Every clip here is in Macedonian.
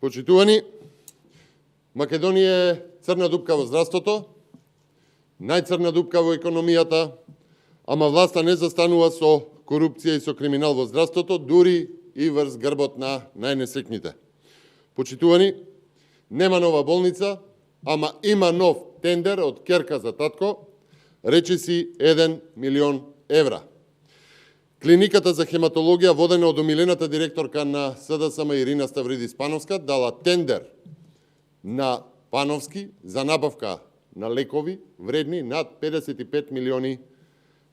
Почитувани, Македонија е црна дупка во здравството, најцрна дупка во економијата, ама власта не застанува со корупција и со криминал во здравството, дури и врз грбот на најнесекните. Почитувани, нема нова болница, ама има нов тендер од ќерка за татко, речиси 1 милион евра. Клиниката за хематологија, водена од омилената директорка на СДСМ Ирина Ставридис-Пановска, дала тендер на Пановски за набавка на лекови вредни над 55 милиони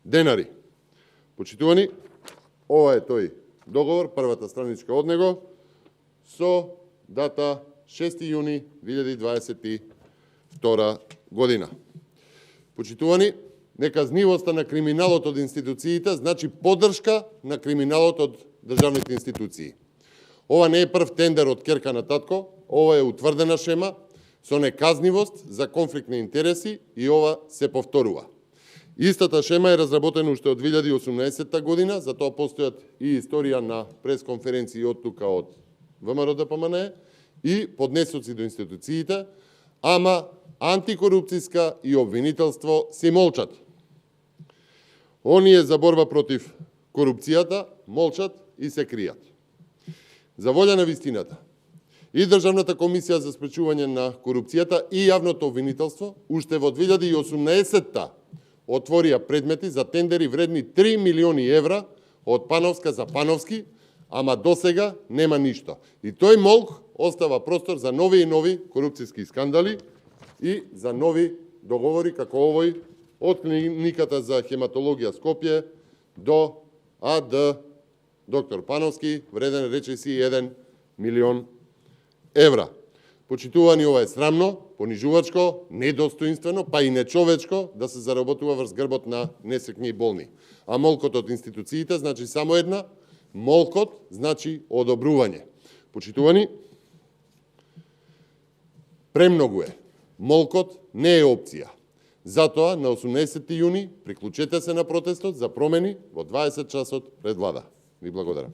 денари. Почитувани, ова е тој договор, првата страничка од него, со дата 6 јуни 2022 година. Почитувани, неказнивоста на криминалот од институциите значи поддршка на криминалот од државните институции. Ова не е прв тендер од ќерка на татко, ова е утврдена шема со неказнивост за конфликт на интереси и ова се повторува. Истата шема е разработена уште од 2018 година, затоа постојат и историја на пресконференции од тука од ВМРО-ДПМНЕ и поднесоци до институциите, ама антикорупцијска и обвинителство си молчат. Оние за борба против корупцијата молчат и се кријат. За волја на вистината, и Државната комисија за спречување на корупцијата и јавното обвинителство уште во 2018-та отворија предмети за тендери вредни 3 милиони евра од Пановска за Пановски, ама досега нема ништо. И тој молк остава простор за нови и нови корупцијски скандали и за нови договори како овој од клиниката за хематологија Скопје до АД доктор Пановски, вреден речиси 1 милион евра. Почитувани, ова е срамно, понижувачко, недостоинствено, па и нечовечко да се заработува врз грбот на несекни и болни. А молкот од институциите значи само една, молкот значи одобрување. Почитувани, премногу е. Молкот не е опција. Затоа на 18 јуни приклучете се на протестот за промени во 20 часот пред влада. Ви благодарам.